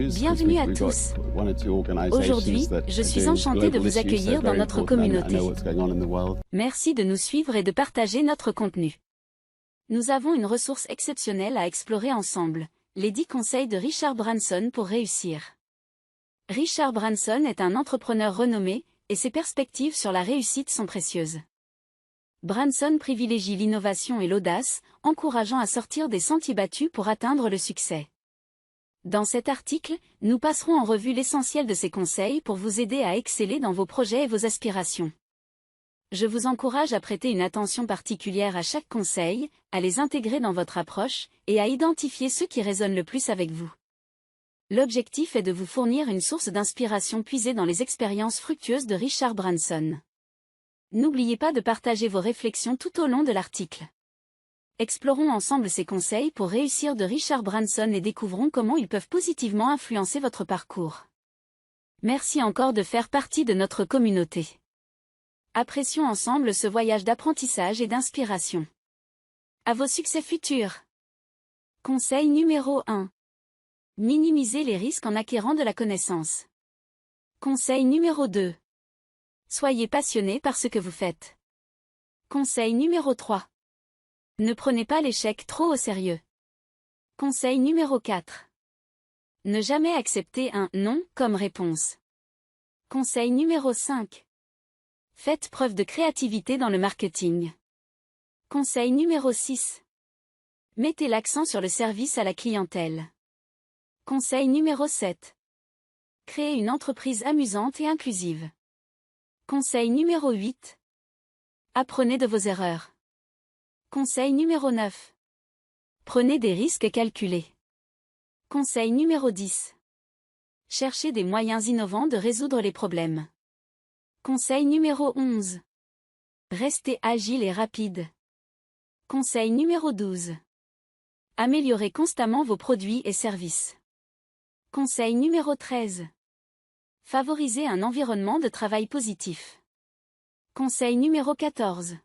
Bienvenue à tous. Aujourd'hui, je suis enchantée de vous accueillir dans notre communauté. Merci de nous suivre et de partager notre contenu. Nous avons une ressource exceptionnelle à explorer ensemble, les 10 conseils de Richard Branson pour réussir. Richard Branson est un entrepreneur renommé, et ses perspectives sur la réussite sont précieuses. Branson privilégie l'innovation et l'audace, encourageant à sortir des sentiers battus pour atteindre le succès. Dans cet article, nous passerons en revue l'essentiel de ces conseils pour vous aider à exceller dans vos projets et vos aspirations. Je vous encourage à prêter une attention particulière à chaque conseil, à les intégrer dans votre approche, et à identifier ceux qui résonnent le plus avec vous. L'objectif est de vous fournir une source d'inspiration puisée dans les expériences fructueuses de Richard Branson. N'oubliez pas de partager vos réflexions tout au long de l'article. Explorons ensemble ces conseils pour réussir de Richard Branson et découvrons comment ils peuvent positivement influencer votre parcours. Merci encore de faire partie de notre communauté. Apprécions ensemble ce voyage d'apprentissage et d'inspiration. À vos succès futurs. Conseil numéro 1. Minimisez les risques en acquérant de la connaissance. Conseil numéro 2. Soyez passionné par ce que vous faites. Conseil numéro 3. Ne prenez pas l'échec trop au sérieux. Conseil numéro 4. Ne jamais accepter un « non » comme réponse. Conseil numéro 5. Faites preuve de créativité dans le marketing. Conseil numéro 6. Mettez l'accent sur le service à la clientèle. Conseil numéro 7. Créez une entreprise amusante et inclusive. Conseil numéro 8. Apprenez de vos erreurs. Conseil numéro 9. Prenez des risques calculés. Conseil numéro 10. Cherchez des moyens innovants de résoudre les problèmes. Conseil numéro 11. Restez agile et rapide. Conseil numéro 12. Améliorez constamment vos produits et services. Conseil numéro 13. Favorisez un environnement de travail positif. Conseil numéro 14.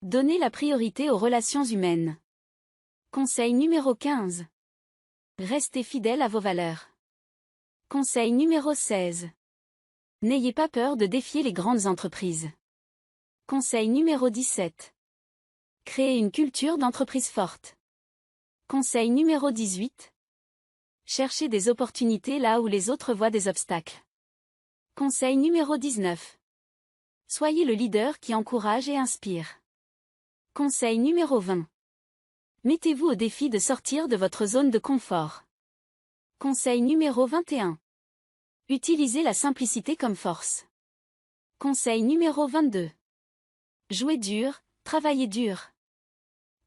Donnez la priorité aux relations humaines. Conseil numéro 15. Restez fidèle à vos valeurs. Conseil numéro 16. N'ayez pas peur de défier les grandes entreprises. Conseil numéro 17. Créez une culture d'entreprise forte. Conseil numéro 18. Cherchez des opportunités là où les autres voient des obstacles. Conseil numéro 19. Soyez le leader qui encourage et inspire. Conseil numéro 20. Mettez-vous au défi de sortir de votre zone de confort. Conseil numéro 21. Utilisez la simplicité comme force. Conseil numéro 22. Jouez dur, travaillez dur.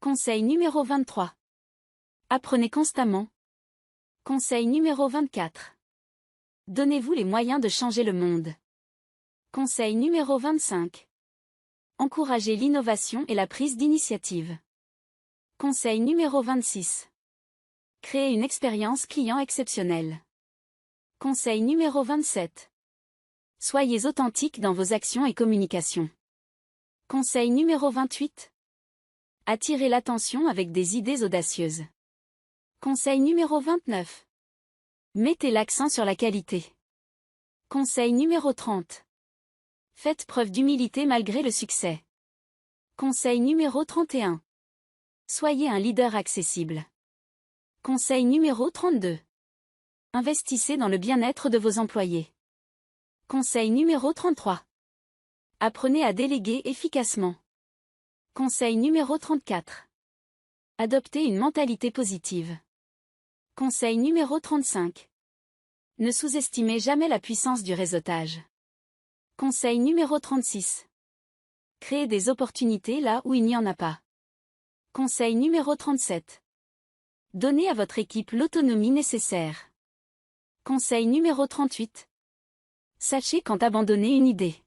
Conseil numéro 23. Apprenez constamment. Conseil numéro 24. Donnez-vous les moyens de changer le monde. Conseil numéro 25. Encouragez l'innovation et la prise d'initiative. Conseil numéro 26. Créez une expérience client exceptionnelle. Conseil numéro 27. Soyez authentique dans vos actions et communications. Conseil numéro 28. Attirez l'attention avec des idées audacieuses. Conseil numéro 29. Mettez l'accent sur la qualité. Conseil numéro 30. Faites preuve d'humilité malgré le succès. Conseil numéro 31. Soyez un leader accessible. Conseil numéro 32. Investissez dans le bien-être de vos employés. Conseil numéro 33. Apprenez à déléguer efficacement. Conseil numéro 34. Adoptez une mentalité positive. Conseil numéro 35. Ne sous-estimez jamais la puissance du réseautage. Conseil numéro 36. Créez des opportunités là où il n'y en a pas. Conseil numéro 37. Donnez à votre équipe l'autonomie nécessaire. Conseil numéro 38. Sachez quand abandonner une idée.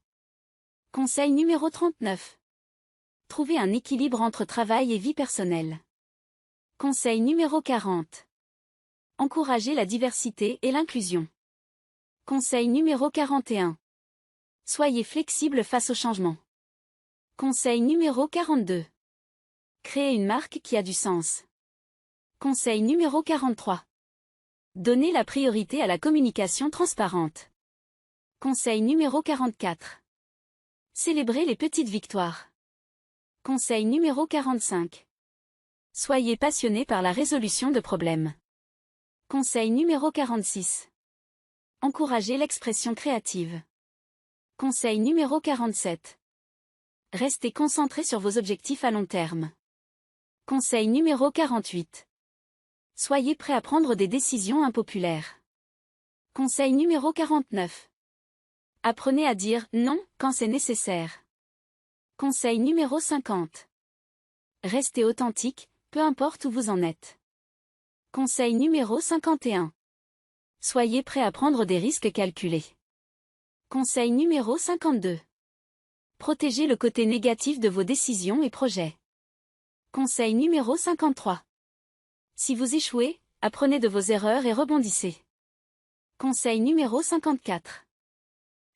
Conseil numéro 39. Trouvez un équilibre entre travail et vie personnelle. Conseil numéro 40. Encouragez la diversité et l'inclusion. Conseil numéro 41. Soyez flexible face au changement. Conseil numéro 42. Créez une marque qui a du sens. Conseil numéro 43. Donnez la priorité à la communication transparente. Conseil numéro 44. Célébrez les petites victoires. Conseil numéro 45. Soyez passionné par la résolution de problèmes. Conseil numéro 46. Encouragez l'expression créative. Conseil numéro 47. Restez concentré sur vos objectifs à long terme. Conseil numéro 48. Soyez prêt à prendre des décisions impopulaires. Conseil numéro 49. Apprenez à dire « non » quand c'est nécessaire. Conseil numéro 50. Restez authentique, peu importe où vous en êtes. Conseil numéro 51. Soyez prêt à prendre des risques calculés. Conseil numéro 52. Protégez le côté négatif de vos décisions et projets. Conseil numéro 53. Si vous échouez, apprenez de vos erreurs et rebondissez. Conseil numéro 54.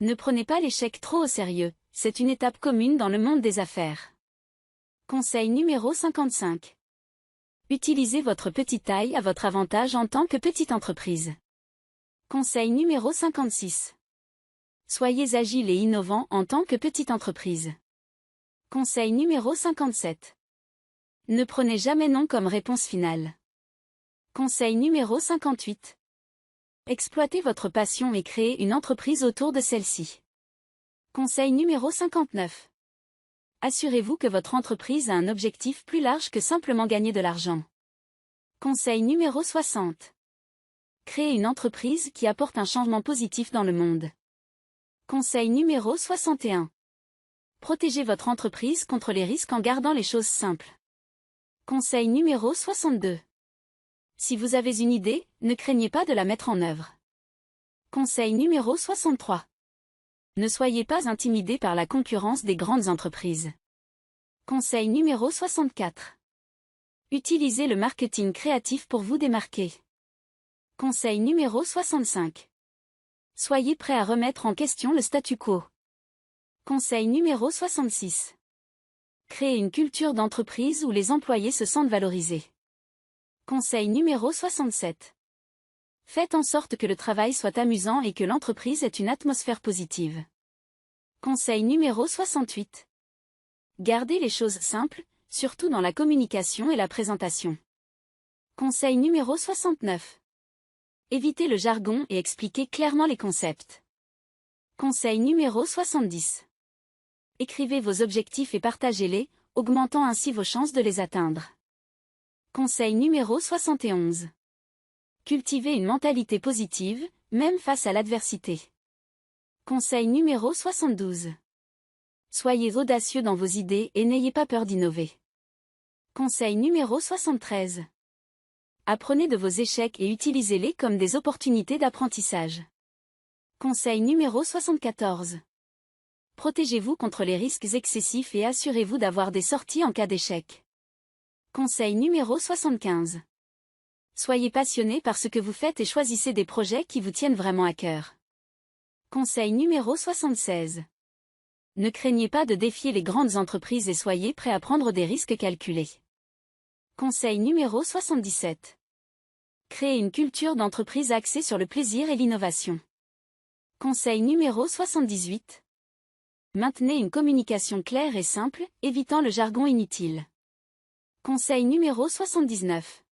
Ne prenez pas l'échec trop au sérieux, c'est une étape commune dans le monde des affaires. Conseil numéro 55. Utilisez votre petite taille à votre avantage en tant que petite entreprise. Conseil numéro 56. Soyez agile et innovant en tant que petite entreprise. Conseil numéro 57. Ne prenez jamais non comme réponse finale. Conseil numéro 58. Exploitez votre passion et créez une entreprise autour de celle-ci. Conseil numéro 59. Assurez-vous que votre entreprise a un objectif plus large que simplement gagner de l'argent. Conseil numéro 60. Créez une entreprise qui apporte un changement positif dans le monde. Conseil numéro 61. Protégez votre entreprise contre les risques en gardant les choses simples. Conseil numéro 62. Si vous avez une idée, ne craignez pas de la mettre en œuvre. Conseil numéro 63. Ne soyez pas intimidé par la concurrence des grandes entreprises. Conseil numéro 64. Utilisez le marketing créatif pour vous démarquer. Conseil numéro 65. Soyez prêt à remettre en question le statu quo. Conseil numéro 66. Créez une culture d'entreprise où les employés se sentent valorisés. Conseil numéro 67. Faites en sorte que le travail soit amusant et que l'entreprise ait une atmosphère positive. Conseil numéro 68. Gardez les choses simples, surtout dans la communication et la présentation. Conseil numéro 69. Évitez le jargon et expliquez clairement les concepts. Conseil numéro 70. Écrivez vos objectifs et partagez-les, augmentant ainsi vos chances de les atteindre. Conseil numéro 71. Cultivez une mentalité positive, même face à l'adversité. Conseil numéro 72. Soyez audacieux dans vos idées et n'ayez pas peur d'innover. Conseil numéro 73. Apprenez de vos échecs et utilisez-les comme des opportunités d'apprentissage. Conseil numéro 74. Protégez-vous contre les risques excessifs et assurez-vous d'avoir des sorties en cas d'échec. Conseil numéro 75. Soyez passionné par ce que vous faites et choisissez des projets qui vous tiennent vraiment à cœur. Conseil numéro 76. Ne craignez pas de défier les grandes entreprises et soyez prêt à prendre des risques calculés. Conseil numéro 77. Créez une culture d'entreprise axée sur le plaisir et l'innovation. Conseil numéro 78. Maintenez une communication claire et simple, évitant le jargon inutile. Conseil numéro 79.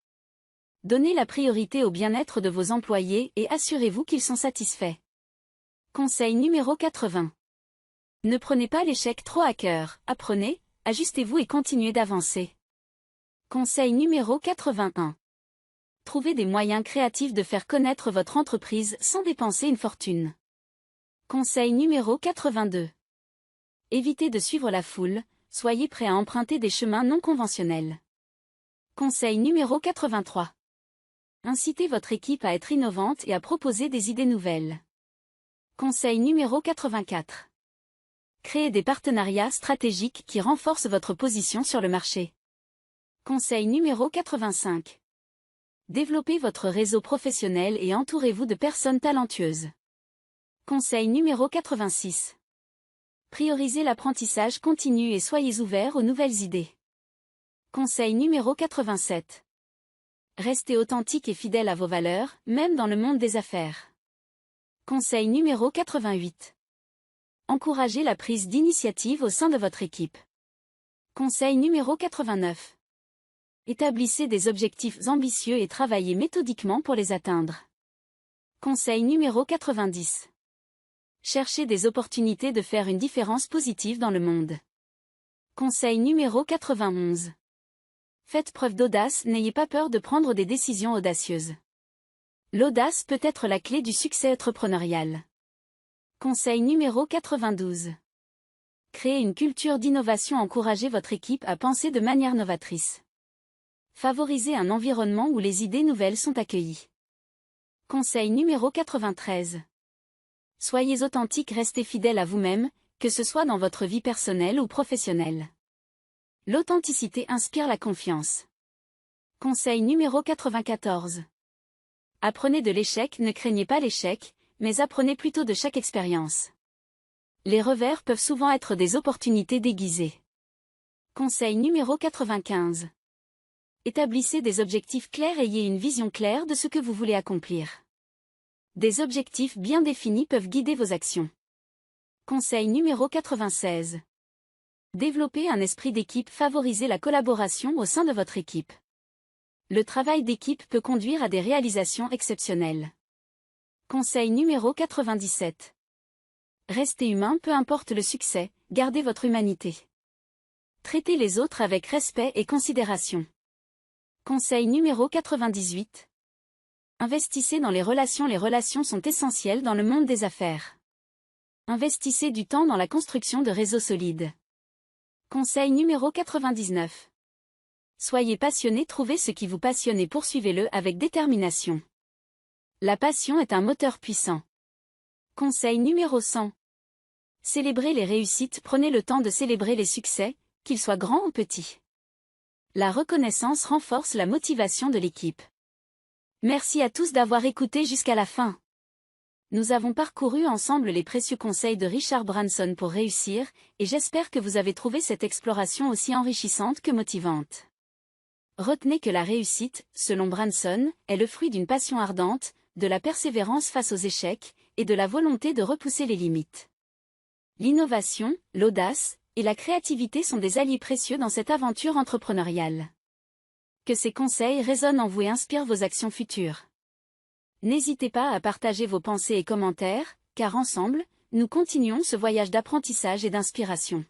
Donnez la priorité au bien-être de vos employés et assurez-vous qu'ils sont satisfaits. Conseil numéro 80. Ne prenez pas l'échec trop à cœur, apprenez, ajustez-vous et continuez d'avancer. Conseil numéro 81. Trouvez des moyens créatifs de faire connaître votre entreprise sans dépenser une fortune. Conseil numéro 82. Évitez de suivre la foule, soyez prêt à emprunter des chemins non conventionnels. Conseil numéro 83. Incitez votre équipe à être innovante et à proposer des idées nouvelles. Conseil numéro 84. Créez des partenariats stratégiques qui renforcent votre position sur le marché. Conseil numéro 85. Développez votre réseau professionnel et entourez-vous de personnes talentueuses. Conseil numéro 86. Priorisez l'apprentissage continu et soyez ouverts aux nouvelles idées. Conseil numéro 87. Restez authentique et fidèle à vos valeurs, même dans le monde des affaires. Conseil numéro 88. Encouragez la prise d'initiative au sein de votre équipe. Conseil numéro 89. Établissez des objectifs ambitieux et travaillez méthodiquement pour les atteindre. Conseil numéro 90. Cherchez des opportunités de faire une différence positive dans le monde. Conseil numéro 91. Faites preuve d'audace, n'ayez pas peur de prendre des décisions audacieuses. L'audace peut être la clé du succès entrepreneurial. Conseil numéro 92. Créez une culture d'innovation, encouragez votre équipe à penser de manière novatrice. Favorisez un environnement où les idées nouvelles sont accueillies. Conseil numéro 93. Soyez authentique, restez fidèle à vous-même, que ce soit dans votre vie personnelle ou professionnelle. L'authenticité inspire la confiance. Conseil numéro 94. Apprenez de l'échec, ne craignez pas l'échec, mais apprenez plutôt de chaque expérience. Les revers peuvent souvent être des opportunités déguisées. Conseil numéro 95. Établissez des objectifs clairs, ayez une vision claire de ce que vous voulez accomplir. Des objectifs bien définis peuvent guider vos actions. Conseil numéro 96. Développez un esprit d'équipe, favorisez la collaboration au sein de votre équipe. Le travail d'équipe peut conduire à des réalisations exceptionnelles. Conseil numéro 97. Restez humain, peu importe le succès, gardez votre humanité. Traitez les autres avec respect et considération. Conseil numéro 98. Investissez dans les relations sont essentielles dans le monde des affaires. Investissez du temps dans la construction de réseaux solides. Conseil numéro 99. Soyez passionné, trouvez ce qui vous passionne et poursuivez-le avec détermination. La passion est un moteur puissant. Conseil numéro 100. Célébrez les réussites, prenez le temps de célébrer les succès, qu'ils soient grands ou petits. La reconnaissance renforce la motivation de l'équipe. Merci à tous d'avoir écouté jusqu'à la fin. Nous avons parcouru ensemble les précieux conseils de Richard Branson pour réussir, et j'espère que vous avez trouvé cette exploration aussi enrichissante que motivante. Retenez que la réussite, selon Branson, est le fruit d'une passion ardente, de la persévérance face aux échecs, et de la volonté de repousser les limites. L'innovation, l'audace, et la créativité sont des alliés précieux dans cette aventure entrepreneuriale. Que ces conseils résonnent en vous et inspirent vos actions futures. N'hésitez pas à partager vos pensées et commentaires, car ensemble, nous continuons ce voyage d'apprentissage et d'inspiration.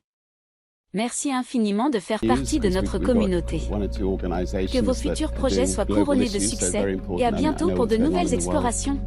Merci infiniment de faire partie de notre communauté. Que vos futurs projets soient couronnés de succès, et à bientôt pour de nouvelles explorations.